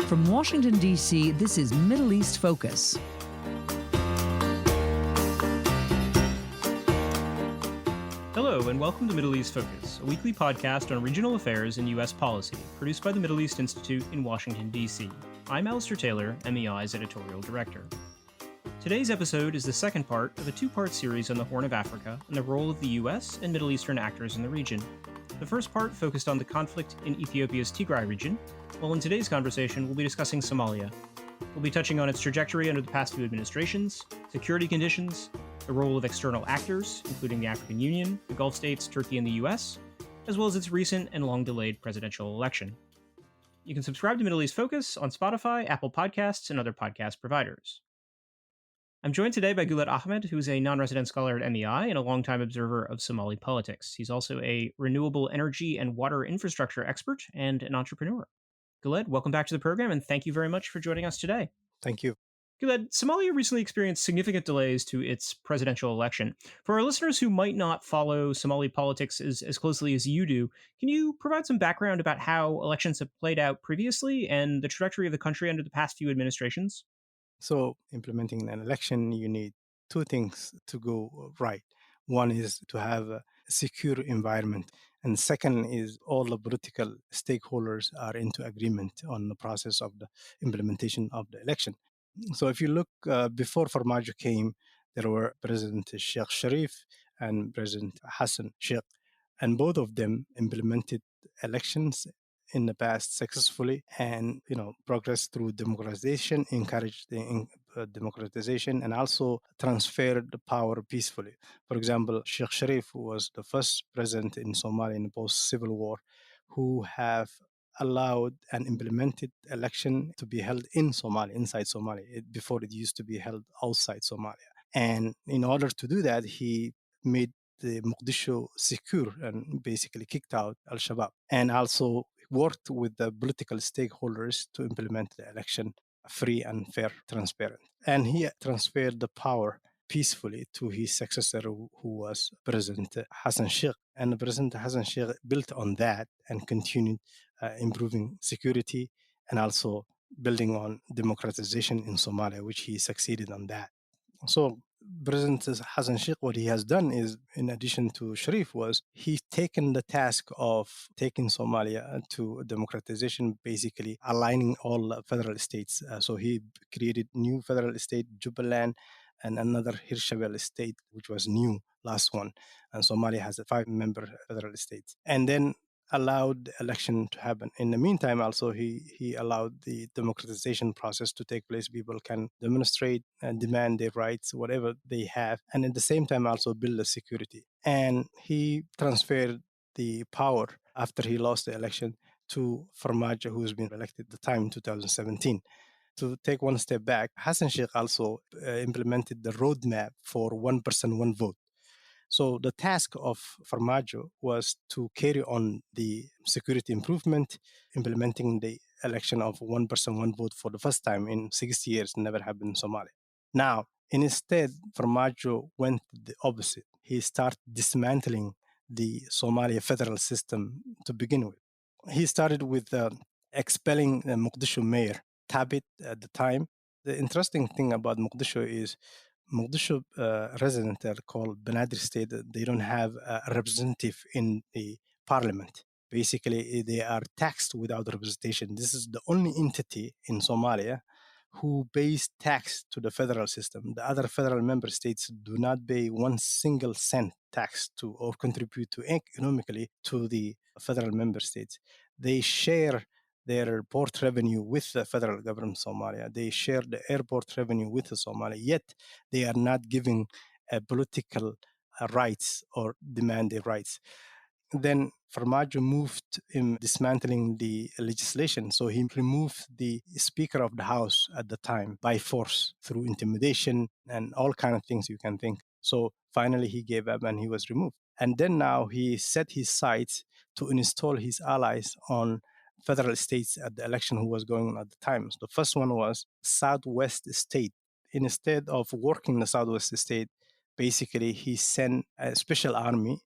From Washington, D.C., this is Middle East Focus. Hello, and welcome to Middle East Focus, a weekly podcast on regional affairs and U.S. policy, produced by the Middle East Institute in Washington, D.C. I'm Alistair Taylor, MEI's editorial director. Today's episode is the second part of a two-part series on the Horn of Africa and the role of the U.S. and Middle Eastern actors in the region. The first part focused on the conflict in Ethiopia's Tigray region, while in today's conversation we'll be discussing Somalia. We'll be touching on its trajectory under the past few administrations, security conditions, the role of external actors, including the African Union, the Gulf states, Turkey, and the US, as well as its recent and long-delayed presidential election. You can subscribe to Middle East Focus on Spotify, Apple Podcasts, and other podcast providers. I'm joined today by Guled Ahmed, who's a non-resident scholar at MEI and a longtime observer of Somali politics. He's also a renewable energy and water infrastructure expert and an entrepreneur. Guled, welcome back to the program, and thank you very much for joining us today. Thank you. Guled, Somalia recently experienced significant delays to its presidential election. For our listeners who might not follow Somali politics as closely as you do, can you provide some background about how elections have played out previously and the trajectory of the country under the past few administrations? So, implementing an election, you need two things to go right. One is to have a secure environment. And second is all the political stakeholders are into agreement on the process of the implementation of the election. So if you look before Farmajo came, there were President Sheikh Sharif and President Hassan Sheikh, and both of them implemented elections in the past successfully and progressed through democratization, encouraged the democratization, and also transferred the power peacefully. For example, Sheikh Sharif was the first president in Somalia in the post-civil war who have allowed and implemented election to be held in Somalia, inside Somalia, before it used to be held outside Somalia. And in order to do that, he made the Mogadishu secure and basically kicked out Al-Shabaab, and also worked with the political stakeholders to implement the election free and fair, transparent. And he transferred the power peacefully to his successor, who was President Hassan Sheikh. And President Hassan Sheikh built on that and continued improving security and also building on democratization in Somalia, which he succeeded on that. So President Hassan Sheikh, what he has done is, in addition to Sharif, was he's taken the task of taking Somalia to democratization, basically aligning all federal states. So he created new federal state, Jubaland, and another Hirshabelle state, which was new, last one. And Somalia has a 5-member federal state. And then allowed the election to happen. In the meantime, also, he allowed the democratization process to take place. People can demonstrate and demand their rights, whatever they have, and at the same time also build the security. And he transferred the power after he lost the election to Farmajo, who's been elected at the time in 2017. To take one step back, Hassan Sheikh also implemented the roadmap for one person, one vote. So the task of Farmajo was to carry on the security improvement, implementing the election of one person, one vote for the first time in 60 years, never happened in Somalia. Now, instead, Farmajo went the opposite. He started dismantling the Somalia federal system to begin with. He started with expelling the Mogadishu mayor, Thabit, at the time. The interesting thing about Mogadishu is Mogadishu residents are called Banadri state. They don't have a representative in the parliament. Basically, they are taxed without representation. This is the only entity in Somalia who pays tax to the federal system. The other federal member states do not pay one single cent tax to or contribute to economically to the federal member states. They share their port revenue with the federal government of Somalia. They share the airport revenue with Somalia, yet they are not giving political rights or demand their rights. Then Farmajo moved in dismantling the legislation. So he removed the Speaker of the House at the time by force through intimidation and all kinds of things you can think. So finally he gave up and he was removed. And then now he set his sights to install his allies on federal states at the election who was going on at the time. So the first one was Southwest State. Instead of working the Southwest State, basically he sent a special army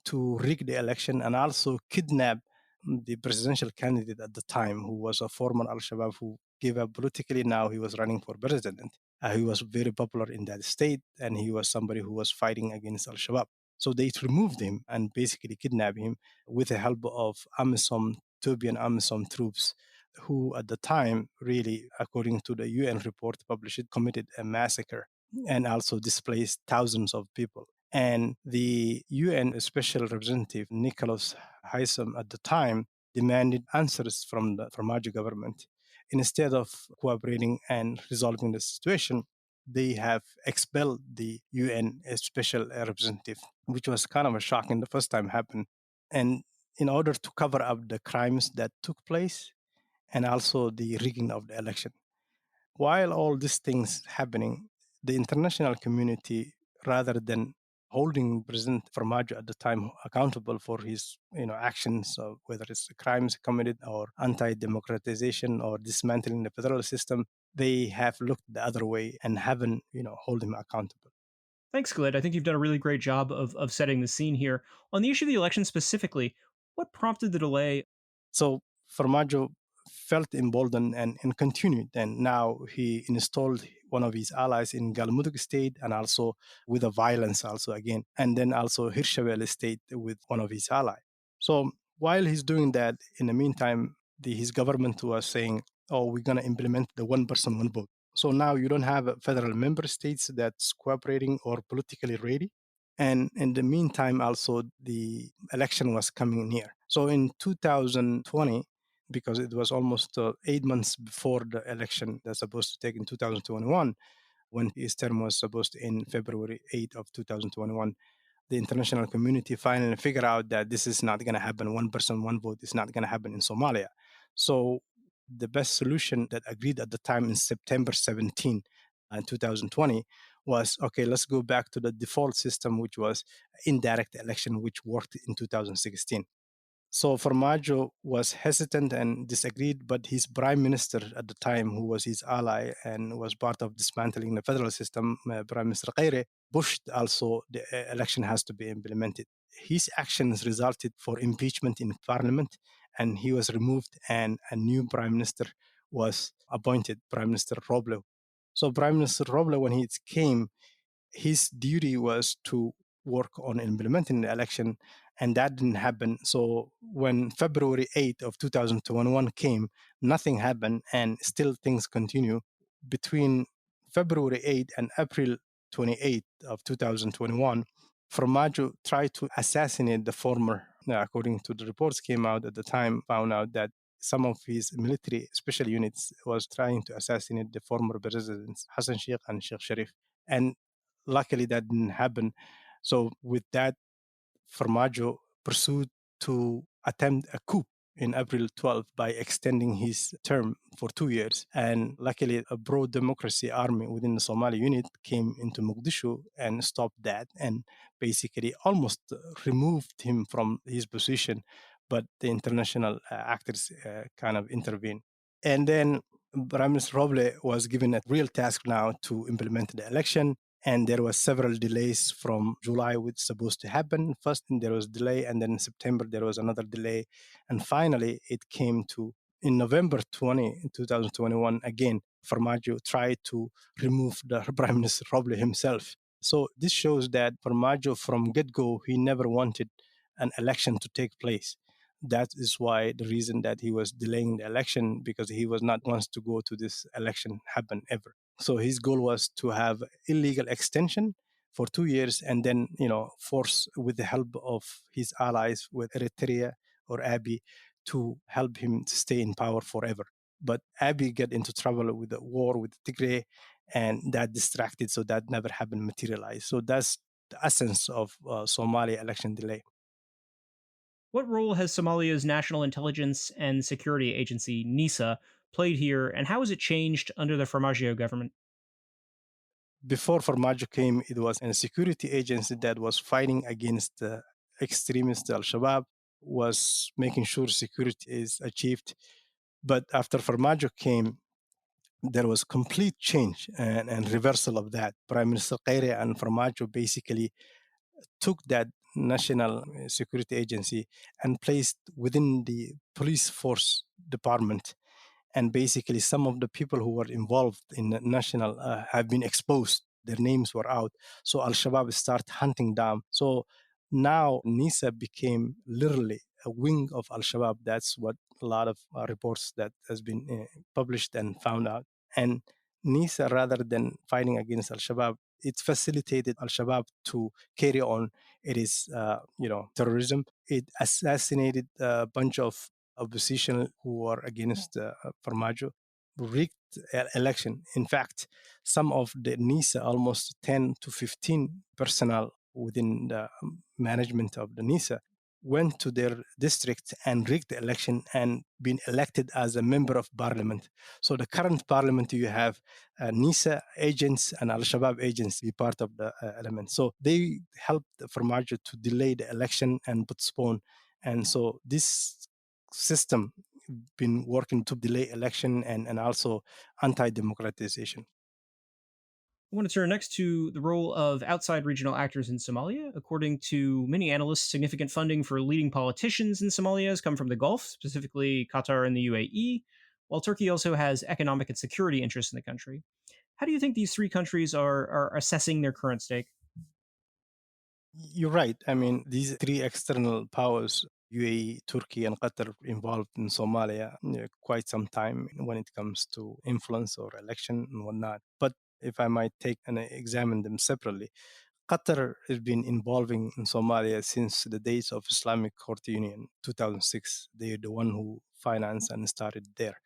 to rig the election and also kidnap the presidential candidate at the time, who was a former Al-Shabaab who gave up politically. Now he was running for president. He was very popular in that state, and he was somebody who was fighting against Al Shabaab. So they removed him and basically kidnapped him with the help of AMISOM, Ethiopian AMISOM troops, who at the time, really, according to the UN report published, committed a massacre and also displaced thousands of people. And the UN Special Representative Nicholas Haysom at the time demanded answers from the Farmajo government. Instead of cooperating and resolving the situation, they have expelled the UN Special Representative, which was kind of a shocking the first time happened. And in order to cover up the crimes that took place and also the rigging of the election. While all these things happening, the international community, rather than holding President Farmajo at the time accountable for his actions, whether it's crimes committed or anti-democratization or dismantling the federal system, they have looked the other way and haven't hold him accountable. Thanks, Guled. I think you've done a really great job of setting the scene here. On the issue of the election specifically, what prompted the delay? So Farmajo felt emboldened and continued. And now he installed one of his allies in Galmudug state and also with a violence also again. And then also Hirshabelle state with one of his allies. So while he's doing that, in the meantime, his government was saying, oh, we're going to implement the one person, one vote. So now you don't have federal member states that's cooperating or politically ready. And in the meantime, also the election was coming near. So in 2020, because it was almost 8 months before the election that's supposed to take in 2021, when his term was supposed to end February 8th of 2021, the international community finally figured out that this is not going to happen. One person, one vote is not going to happen in Somalia. So the best solution that agreed at the time in September 17, 2020 was, okay, let's go back to the default system, which was indirect election, which worked in 2016. So Formaggio was hesitant and disagreed, but his prime minister at the time, who was his ally and was part of dismantling the federal system, Prime Minister Khaire, pushed also the election has to be implemented. His actions resulted for impeachment in parliament, and he was removed, and a new prime minister was appointed, Prime Minister Roble. So Prime Minister Roble, when he came, his duty was to work on implementing the election, and that didn't happen. So when February 8th of 2021 came, nothing happened, and still things continue. Between February 8th and April 28th of 2021, Formaggio tried to assassinate the former, according to the reports came out at the time, found out that some of his military special units was trying to assassinate the former presidents, Hassan Sheikh and Sheikh Sharif. And luckily that didn't happen. So with that, Formaggio pursued to attempt a coup in April 12 by extending his term for 2 years. And luckily, a pro-democracy army within the Somali unit came into Mogadishu and stopped that and basically almost removed him from his position. But the international actors kind of intervened. And then Prime Minister Roble was given a real task now to implement the election, and there was several delays from July, which supposed to happen. First, there was delay, and then in September there was another delay, and finally it came to in November 2021. Again, Formaggio tried to remove the Prime Minister Roble himself. So this shows that Formaggio, from get-go, he never wanted an election to take place. That is why the reason that he was delaying the election, because he was not wants to go to this election happen ever. So his goal was to have illegal extension for 2 years, and then force, with the help of his allies with Eritrea or Abiy, to help him to stay in power forever. But Abiy got into trouble with the war with Tigray, and that distracted, so that never happened, materialized. So that's the essence of Somalia election delay. What role has Somalia's National Intelligence and Security Agency, NISA, played here, and how has it changed under the Farmaggio government? Before Farmaggio came, it was a security agency that was fighting against the extremists, Al Shabaab, was making sure security is achieved. But after Farmaggio came, there was complete change and reversal of that. Prime Minister Khaire and Farmaggio basically took that national security agency and placed within the police force department. And basically, some of the people who were involved in the national have been exposed. Their names were out. So Al Shabaab start hunting down. So now NISA became literally a wing of Al Shabaab. That's what a lot of reports that has been published and found out. And NISA, rather than fighting against Al Shabaab, it facilitated Al Shabaab to carry on. It is, terrorism. It assassinated a bunch of opposition who were against Farmajo, rigged election. In fact, some of the NISA, almost 10 to 15 personnel within the management of the NISA, went to their district and rigged the election and been elected as a member of parliament. So the current parliament, you have NISA agents and Al Shabaab agents be part of the element. So they helped Farmajo to delay the election and postpone. And so this system been working to delay election and also anti-democratization. I want to turn next to the role of outside regional actors in Somalia. According to many analysts, significant funding for leading politicians in Somalia has come from the Gulf, specifically Qatar and the UAE, while Turkey also has economic and security interests in the country. How do you think these three countries are assessing their current stake? You're right. I mean, these three external powers, UAE, Turkey, and Qatar, involved in Somalia quite some time when it comes to influence or election and whatnot. But if I might take and examine them separately, Qatar has been involving in Somalia since the days of Islamic Court Union, 2006. They're the one who financed and started there.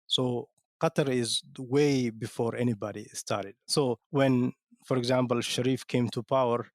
So Qatar is way before anybody started. So when, for example, Sharif came to power,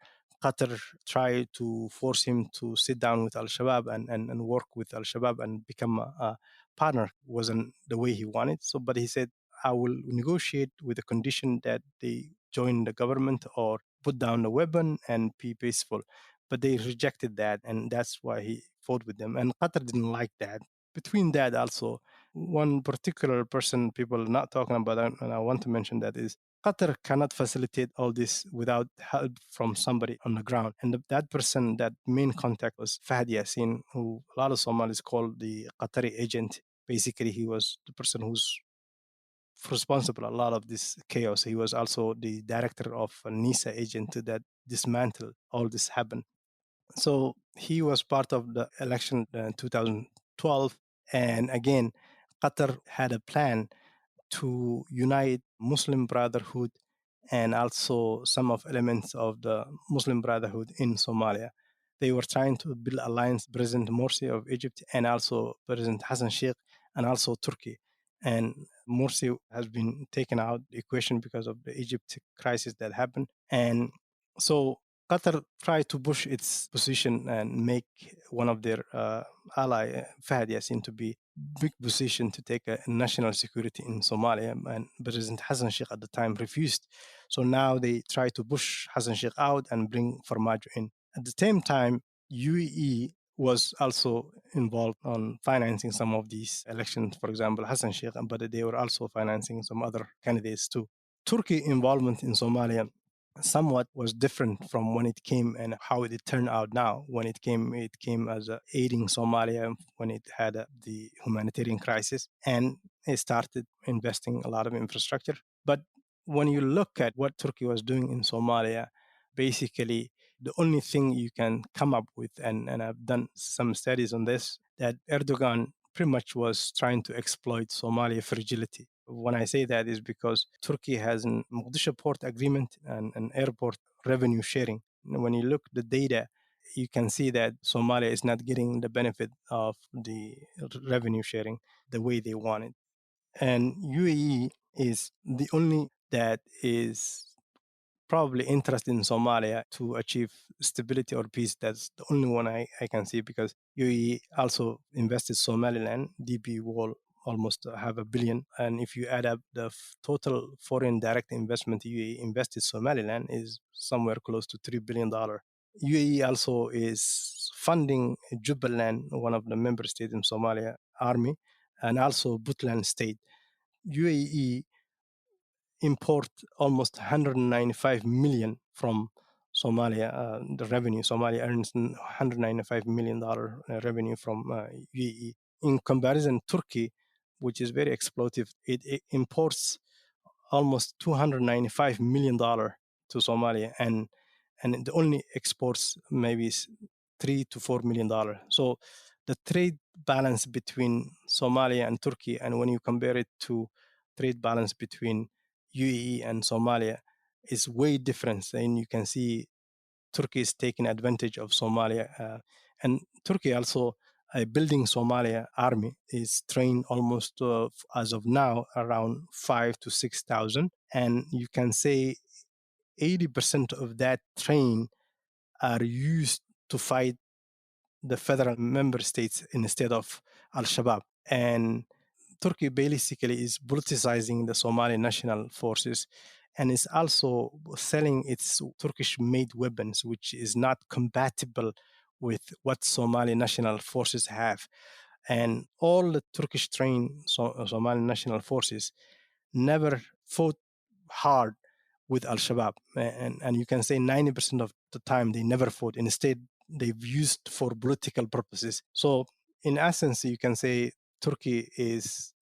Qatar tried to force him to sit down with Al Shabaab and work with Al Shabaab and become a partner. Wasn't the way he wanted. So, but he said, I will negotiate with the condition that they join the government or put down the weapon and be peaceful. But they rejected that, and that's why he fought with them. And Qatar didn't like that. Between that, also, one particular person people are not talking about, and I want to mention that, is Qatar cannot facilitate all this without help from somebody on the ground. And that person, that main contact, was Fahd Yassin, who a lot of Somalis call the Qatari agent. Basically, he was the person who's responsible a lot of this chaos. He was also the director of a NISA agent that dismantled all this happened. So he was part of the election in 2012. And again, Qatar had a plan to unite Muslim Brotherhood and also some of elements of the Muslim Brotherhood in Somalia. They were trying to build alliance, President Morsi of Egypt and also President Hassan Sheikh and also Turkey. And Morsi has been taken out the equation because of the Egypt crisis that happened. And so Qatar tried to push its position and make one of their ally, Fahd Yassin, to be big position to take a national security in Somalia, and President Hassan Sheikh at the time refused. So now they try to push Hassan Sheikh out and bring Farmajo in. At the same time, UAE was also involved on financing some of these elections, for example, Hassan Sheikh, but they were also financing some other candidates too. Turkey involvement in Somalia somewhat was different from when it came and how it turned out now. When it came as aiding Somalia when it had the humanitarian crisis, and it started investing a lot of infrastructure. But when you look at what Turkey was doing in Somalia, basically the only thing you can come up with, and I've done some studies on this, that Erdogan pretty much was trying to exploit Somalia fragility. When I say that is because Turkey has an Mogadishu port agreement and an airport revenue sharing. When you look at the data, you can see that Somalia is not getting the benefit of the revenue sharing the way they want it. And UAE is the only that is probably interested in Somalia to achieve stability or peace. That's the only one I can see, because UAE also invested Somaliland, DP Wall, almost have $1 billion. And if you add up the total foreign direct investment UAE invested Somaliland is somewhere close to $3 billion. UAE also is funding Jubaland, one of the member states in Somalia army, and also Puntland state. UAE import almost 195 million from Somalia. The revenue, Somalia earns $195 million revenue from UAE. In comparison, Turkey which is very exploitive. It imports almost $295 million to Somalia, and it only exports maybe $3 to $4 million. So the trade balance between Somalia and Turkey, and when you compare it to trade balance between UAE and Somalia, is way different. And you can see Turkey is taking advantage of Somalia, and Turkey also building Somalia army is trained almost as of now around 5 to 6 thousand, and you can say 80% of that train are used to fight the federal member states instead of Al Shabaab. And Turkey basically is politicizing the Somali national forces and is also selling its Turkish made weapons, which is not compatible with what Somali national forces have. And all the Turkish trained Somali national forces never fought hard with Al Shabaab. And you can say 90% of the time they never fought. Instead, they've used for political purposes. So, in essence, you can say Turkey is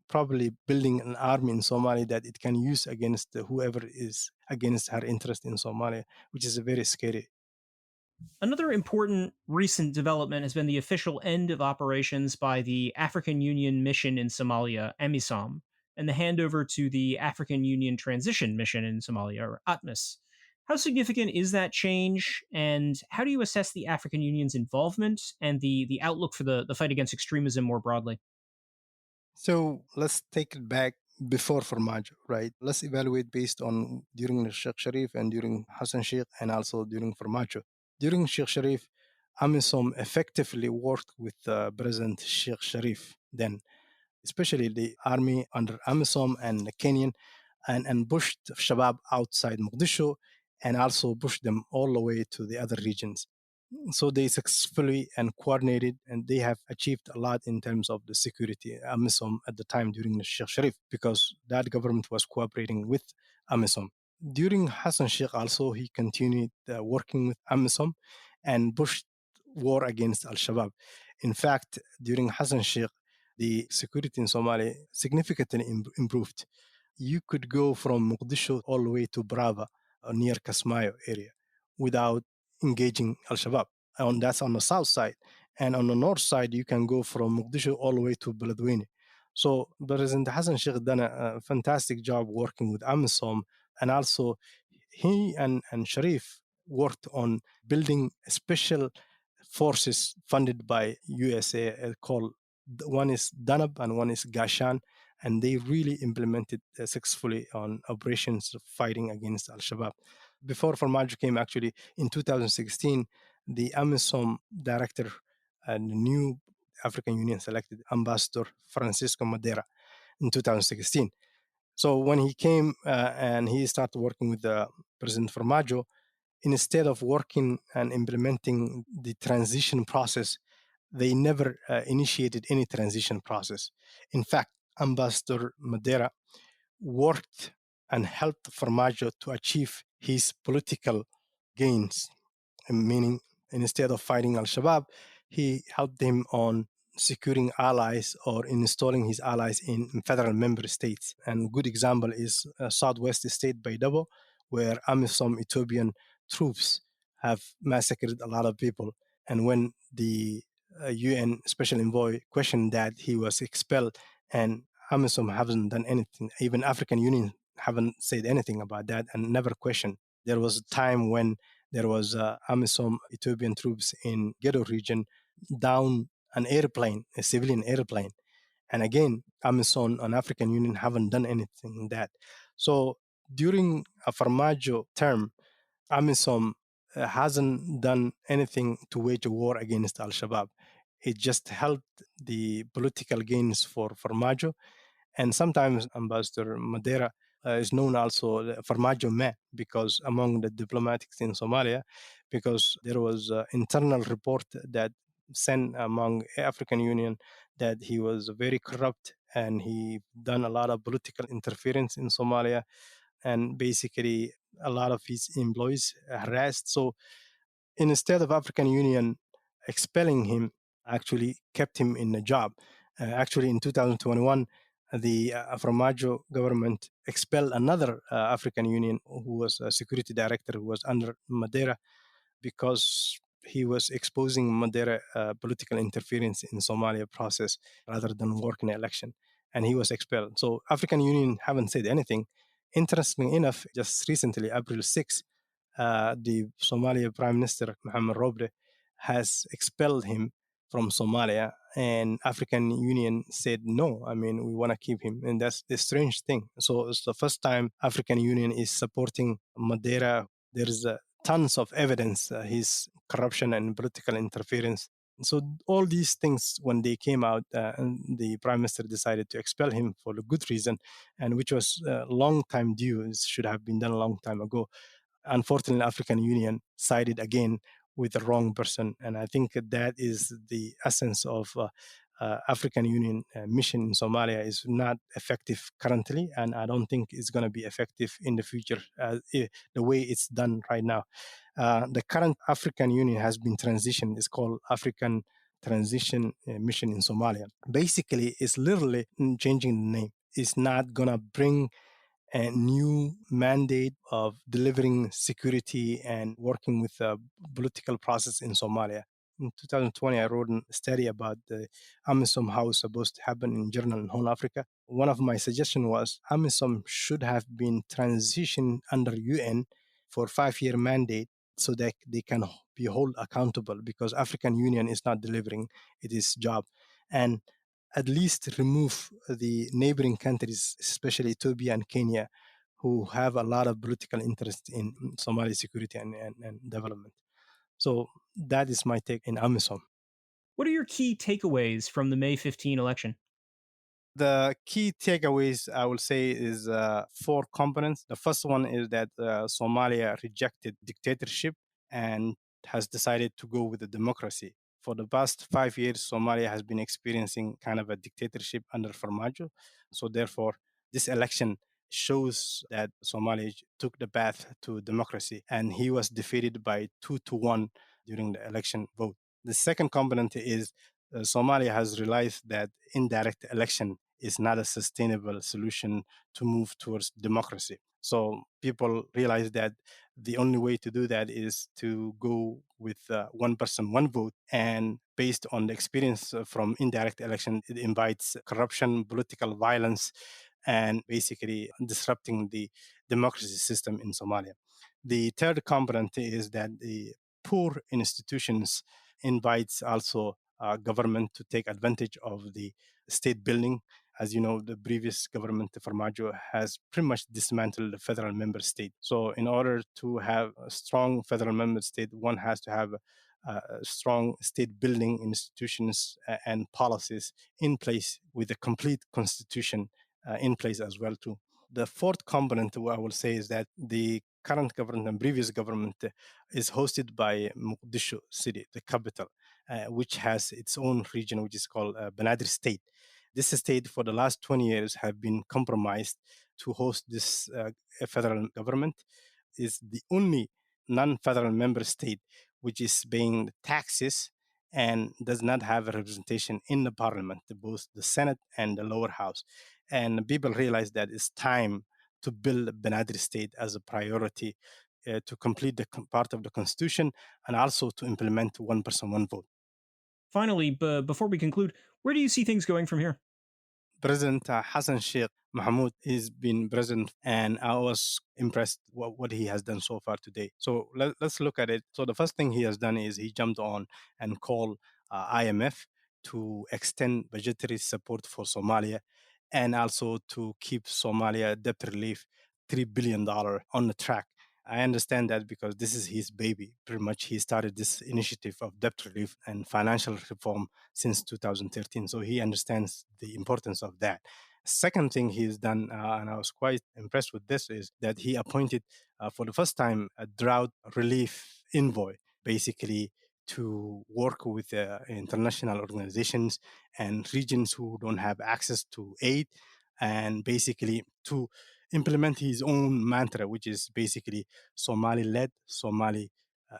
probably building an army in Somalia that it can use against whoever is against her interest in Somalia, which is very scary. Another important recent development has been the official end of operations by the African Union mission in Somalia, AMISOM, and the handover to the African Union Transition Mission in Somalia, or ATMIS. How significant is that change, and how do you assess the African Union's involvement and the outlook for the fight against extremism more broadly? So let's take it back before Farmajo, right? Let's evaluate based on during the Sheikh Sharif and during Hassan Sheikh and also during Farmajo. During Sheikh Sharif, AMISOM effectively worked with President Sheikh Sharif then, especially the army under AMISOM and the Kenyan, and pushed Shabab outside Mogadishu and also pushed them all the way to the other regions. So they successfully and coordinated, and they have achieved a lot in terms of the security AMISOM at the time during the Sheikh Sharif, because that government was cooperating with AMISOM. During Hassan Sheikh also, he continued working with AMISOM and pushed war against Al-Shabaab. In fact, during Hassan Sheikh, the security in Somalia significantly improved. You could go from Mogadishu all the way to Brava, near Kasmayo area, without engaging Al Shabaab. And that's on the south side. And on the north side, you can go from Mogadishu all the way to Beledweyne. So President Hassan Sheikh done a fantastic job working with AMISOM. And also, he and Sharif worked on building special forces funded by USA called, one is Danab and one is Gashan, and they really implemented successfully on operations fighting against Al-Shabaab. Before Farmajo came, actually, in 2016, the AMISOM director and new African Union selected Ambassador Francisco Madera in 2016. So when he came and he started working with President Farmajo, instead of working and implementing the transition process, they never initiated any transition process. In fact, Ambassador Madera worked and helped Farmajo to achieve his political gains, meaning instead of fighting Al Shabaab, he helped him on securing allies or installing his allies in federal member states. And good example is Southwest State Baydhabo, where AMISOM Ethiopian troops have massacred a lot of people. And when the UN Special Envoy questioned that, he was expelled, and AMISOM haven't done anything. Even African Union haven't said anything about that and never questioned. There was a time when there was AMISOM Ethiopian troops in Ghetto region down an airplane, a civilian airplane. And again, AMISOM and African Union haven't done anything in that. So during a Farmajo term, AMISOM hasn't done anything to wage a war against Al Shabaab. It just held the political gains for Farmajo. And sometimes Ambassador Madeira is known also Farmajo Me, because among the diplomatics in Somalia, because there was an internal report that sent among African Union that he was very corrupt and he done a lot of political interference in Somalia, and basically a lot of his employees harassed. So instead of African Union expelling him, actually kept him in the job. Actually, in 2021, the Formaggio government expelled another African Union who was a security director who was under Madeira because he was exposing Madeira political interference in Somalia process rather than work in election, and he was expelled. So African Union haven't said anything. Interestingly enough, just recently, April 6th, the Somalia Prime Minister Mohamed Roble has expelled him from Somalia, and African Union said no. I mean, we want to keep him, and that's the strange thing. So it's the first time African Union is supporting Madeira. There's tons of evidence his corruption and political interference. So all these things, when they came out, and the prime minister decided to expel him for a good reason, and which was a long time due. It should have been done a long time ago. Unfortunately, African Union sided again with the wrong person, and I think that is the essence of African Union mission in Somalia is not effective currently, and I don't think it's going to be effective in the future the way it's done right now. The current African Union has been transitioned. It's called African Transition Mission in Somalia. Basically, it's literally changing the name. It's not going to bring a new mandate of delivering security and working with the political process in Somalia. In 2020, I wrote a study about the AMISOM, how it's supposed to happen in Journal in Horn Africa. One of my suggestions was AMISOM should have been transitioned under UN for 5-year mandate so that they can be held accountable because African Union is not delivering its job. And at least remove the neighboring countries, especially Ethiopia and Kenya, who have a lot of political interest in Somali security and development. So that is my take in AMISOM. What are your key takeaways from the May 15 election? The key takeaways, I will say, is 4 components. The first one is that Somalia rejected dictatorship and has decided to go with the democracy. For the past 5 years, Somalia has been experiencing kind of a dictatorship under Farmajo. So therefore, this election shows that Somalia took the path to democracy, and he was defeated by 2-1 during the election vote. The second component is Somalia has realized that indirect election is not a sustainable solution to move towards democracy. So people realize that the only way to do that is to go with one person, one vote. And based on the experience from indirect election, it invites corruption, political violence, and basically disrupting the democracy system in Somalia. The third component is that the poor institutions invites also government to take advantage of the state building. As you know, the previous government, Farmajo, has pretty much dismantled the federal member state. So, in order to have a strong federal member state, one has to have strong state building institutions and policies in place with a complete constitution in place as well too. The fourth component, I will say, is that the current government and previous government is hosted by Mogadishu city, the capital, which has its own region, which is called Banadr State. This state, for the last 20 years, have been compromised to host this federal government. Is the only non-federal member state which is paying taxes and does not have a representation in the parliament, both the Senate and the lower house. And people realize that it's time to build Banadr state as a priority to complete the part of the constitution and also to implement one person, one vote. Finally, before we conclude, where do you see things going from here? President Hassan Sheikh Mahmoud has been president, and I was impressed what he has done so far today. So let's look at it. So the first thing he has done is he jumped on and called IMF to extend budgetary support for Somalia and also to keep Somalia debt relief $3 billion on the track. I understand that because this is his baby. Pretty much, he started this initiative of debt relief and financial reform since 2013. So he understands the importance of that. Second thing he's done, and I was quite impressed with this, is that he appointed for the first time a drought relief envoy, basically to work with international organizations and regions who don't have access to aid, and basically to implement his own mantra, which is basically Somali led, Somali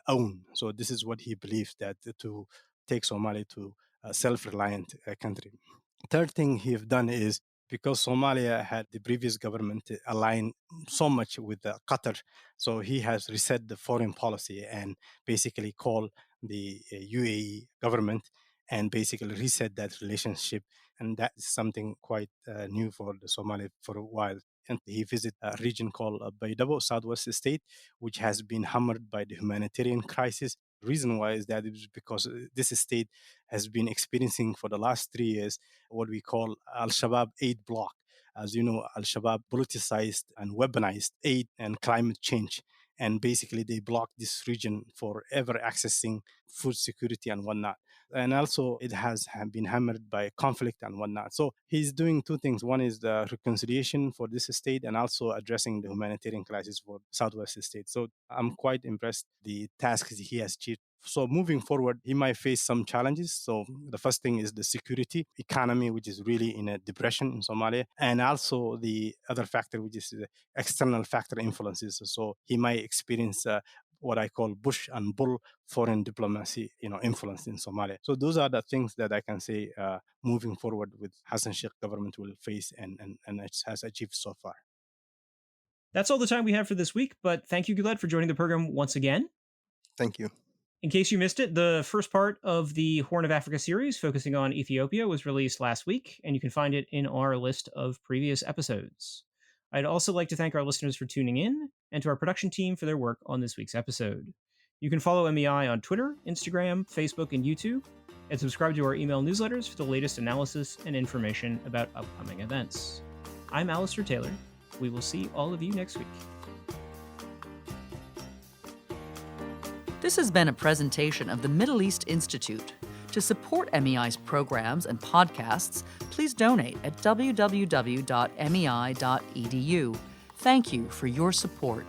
owned. So this is what he believes, that to take Somalia to a self-reliant country. Third thing he've done is, because Somalia had the previous government aligned so much with Qatar, so he has reset the foreign policy and basically called the UAE government and basically reset that relationship. And that is something quite new for the Somali for a while. And he visited a region called Baydabo, Southwest State, which has been hammered by the humanitarian crisis. Reason why is that it was because this state has been experiencing for the last 3 years what we call Al Shabaab aid block. As you know, Al Shabaab politicized and weaponized aid and climate change. And basically, they block this region for ever accessing food security and whatnot. And also, it has been hammered by conflict and whatnot. So he's doing two things. One is the reconciliation for this state, and also addressing the humanitarian crisis for Southwest state. So I'm quite impressed the tasks he has achieved. So moving forward, he might face some challenges. So the first thing is the security economy, which is really in a depression in Somalia, and also the other factor, which is the external factor influences. So he might experience what I call push and pull foreign diplomacy, influence in Somalia. So those are the things that I can say moving forward with Hassan Sheikh government will face and it has achieved so far. That's all the time we have for this week, but thank you, Guled, for joining the program once again. Thank you. In case you missed it, the first part of the Horn of Africa series focusing on Ethiopia was released last week, and you can find it in our list of previous episodes. I'd also like to thank our listeners for tuning in, and to our production team for their work on this week's episode. You can follow MEI on Twitter, Instagram, Facebook, and YouTube, and subscribe to our email newsletters for the latest analysis and information about upcoming events. I'm Alistair Taylor. We will see all of you next week. This has been a presentation of the Middle East Institute. To support MEI's programs and podcasts, please donate at www.mei.edu. Thank you for your support.